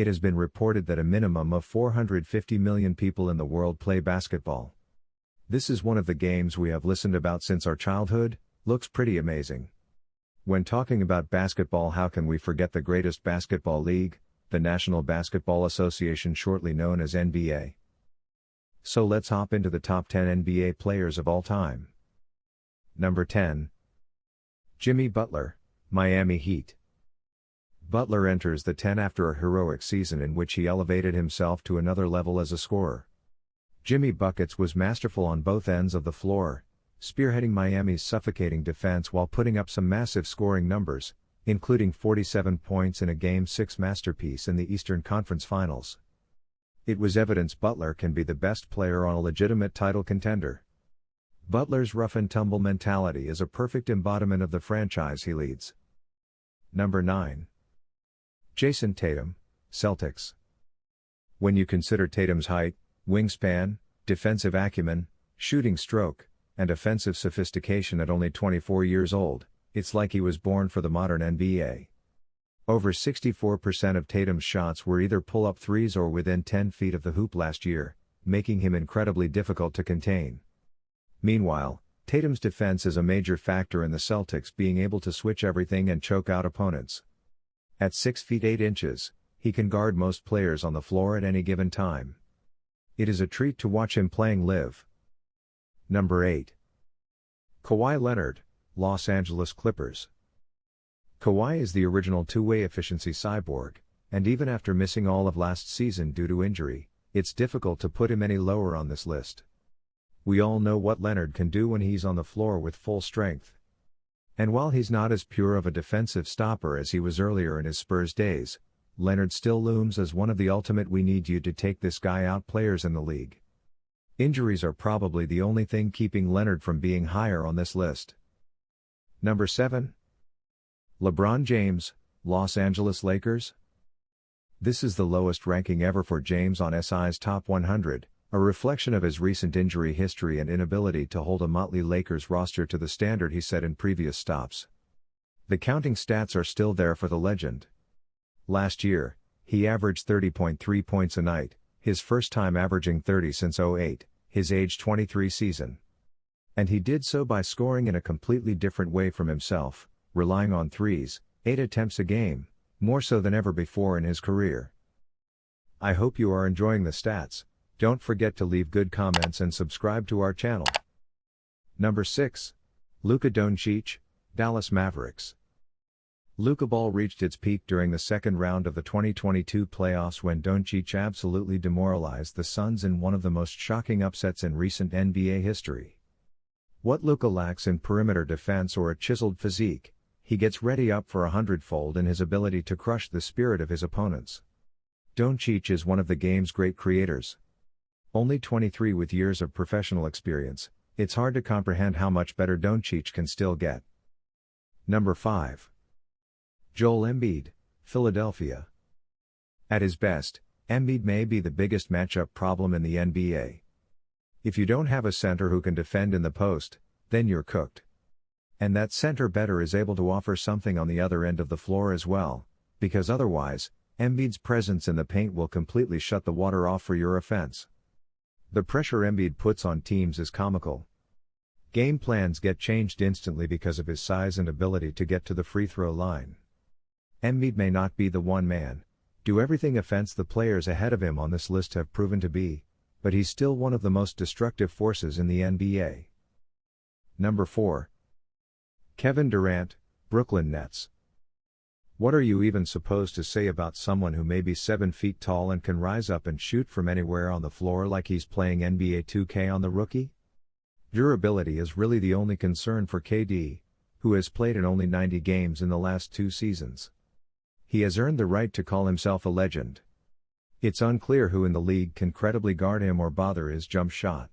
It has been reported that a minimum of 450 million people in the world play basketball. This is one of the games we have listened about since our childhood. Looks pretty amazing. When talking about basketball, how can we forget the greatest basketball league, the National Basketball Association, shortly known as NBA? So let's hop into the top 10 NBA players of all time. Number 10. Jimmy Butler, Miami Heat. Butler enters the 10 after a heroic season in which he elevated himself to another level as a scorer. Jimmy Buckets was masterful on both ends of the floor, spearheading Miami's suffocating defense while putting up some massive scoring numbers, including 47 points in a Game 6 masterpiece in the Eastern Conference Finals. It was evidence Butler can be the best player on a legitimate title contender. Butler's rough-and-tumble mentality is a perfect embodiment of the franchise he leads. Number 9. Jayson Tatum, Celtics. When you consider Tatum's height, wingspan, defensive acumen, shooting stroke, and offensive sophistication at only 24 years old, it's like he was born for the modern NBA. Over 64% of Tatum's shots were either pull-up threes or within 10 feet of the hoop last year, making him incredibly difficult to contain. Meanwhile, Tatum's defense is a major factor in the Celtics being able to switch everything and choke out opponents. At 6 feet 8 inches, he can guard most players on the floor at any given time. It is a treat to watch him playing live. Number 8. Kawhi Leonard, Los Angeles Clippers. Kawhi is the original two-way efficiency cyborg, and even after missing all of last season due to injury, it's difficult to put him any lower on this list. We all know what Leonard can do when he's on the floor with full strength. And while he's not as pure of a defensive stopper as he was earlier in his Spurs days, Leonard still looms as one of the ultimate "we need you to take this guy out" players in the league. Injuries are probably the only thing keeping Leonard from being higher on this list. Number 7. LeBron James, Los Angeles Lakers. This is the lowest ranking ever for James on SI's Top 100, a reflection of his recent injury history and inability to hold a motley Lakers roster to the standard he set in previous stops. The counting stats are still there for the legend. Last year, he averaged 30.3 points a night, his first time averaging 30 since '08, his age 23 season. And he did so by scoring in a completely different way from himself, relying on threes, 8 attempts a game, more so than ever before in his career. I hope you are enjoying the stats. Don't forget to leave good comments and subscribe to our channel. Number 6. Luka Doncic, Dallas Mavericks. Luka Ball reached its peak during the second round of the 2022 playoffs when Doncic absolutely demoralized the Suns in one of the most shocking upsets in recent NBA history. What Luka lacks in perimeter defense or a chiseled physique, he gets ready up for 100-fold in his ability to crush the spirit of his opponents. Doncic is one of the game's great creators. Only 23 with years of professional experience, it's hard to comprehend how much better Doncic can still get. Number 5. Joel Embiid, Philadelphia. At his best, Embiid may be the biggest matchup problem in the NBA. If you don't have a center who can defend in the post, then you're cooked. And that center better is able to offer something on the other end of the floor as well, because otherwise, Embiid's presence in the paint will completely shut the water off for your offense. The pressure Embiid puts on teams is comical. Game plans get changed instantly because of his size and ability to get to the free throw line. Embiid may not be the one man, do everything offense the players ahead of him on this list have proven to be, but he's still one of the most destructive forces in the NBA. Number 4. Kevin Durant, Brooklyn Nets. What are you even supposed to say about someone who may be 7 feet tall and can rise up and shoot from anywhere on the floor like he's playing NBA 2K on the rookie? Durability is really the only concern for KD, who has played in only 90 games in the last 2 seasons. He has earned the right to call himself a legend. It's unclear who in the league can credibly guard him or bother his jump shot.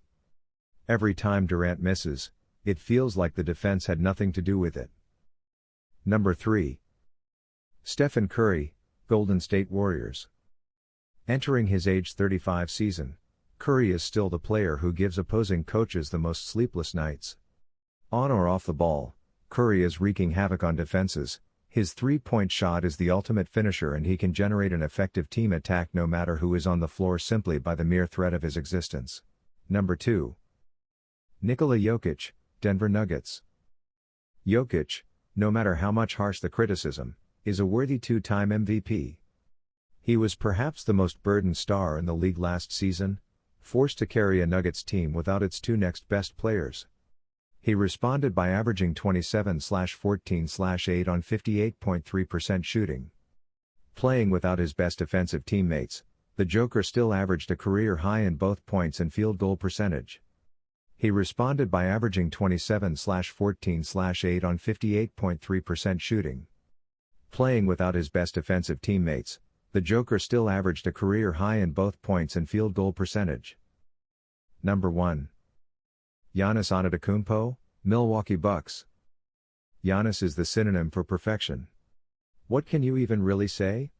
Every time Durant misses, it feels like the defense had nothing to do with it. Number 3. Stephen Curry, Golden State Warriors. Entering his age 35 season, Curry is still the player who gives opposing coaches the most sleepless nights. On or off the ball, Curry is wreaking havoc on defenses, His three-point shot is the ultimate finisher and he can generate an effective team attack no matter who is on the floor simply by the mere threat of his existence. Number 2. Nikola Jokic, Denver Nuggets. Jokic, no matter how much harsh the criticism, is a worthy two-time MVP. He was perhaps the most burdened star in the league last season, forced to carry a Nuggets team without its two next best players. He responded by averaging 27/14/8 on 58.3% shooting. Playing without his best defensive teammates, the Joker still averaged a career high in both points and field goal percentage. He responded by averaging 27/14/8 on 58.3% shooting. Playing without his best defensive teammates, the Joker still averaged a career high in both points and field goal percentage. Number 1. Giannis Antetokounmpo, Milwaukee Bucks. Giannis is the synonym for perfection. What can you even really say?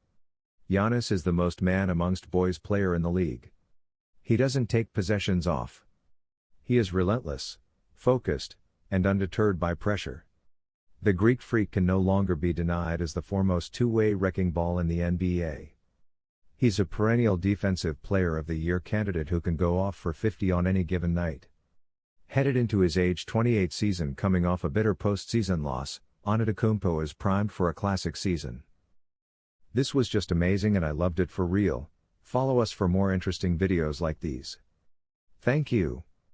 Giannis is the most man amongst boys player in the league. He doesn't take possessions off. He is relentless, focused, and undeterred by pressure. The Greek Freak can no longer be denied as the foremost two-way wrecking ball in the NBA. He's a perennial Defensive Player of the Year candidate who can go off for 50 on any given night. Headed into his age 28 season coming off a bitter postseason loss, Antetokounmpo is primed for a classic season. This was just amazing and I loved it for real. Follow us for more interesting videos like these. Thank you.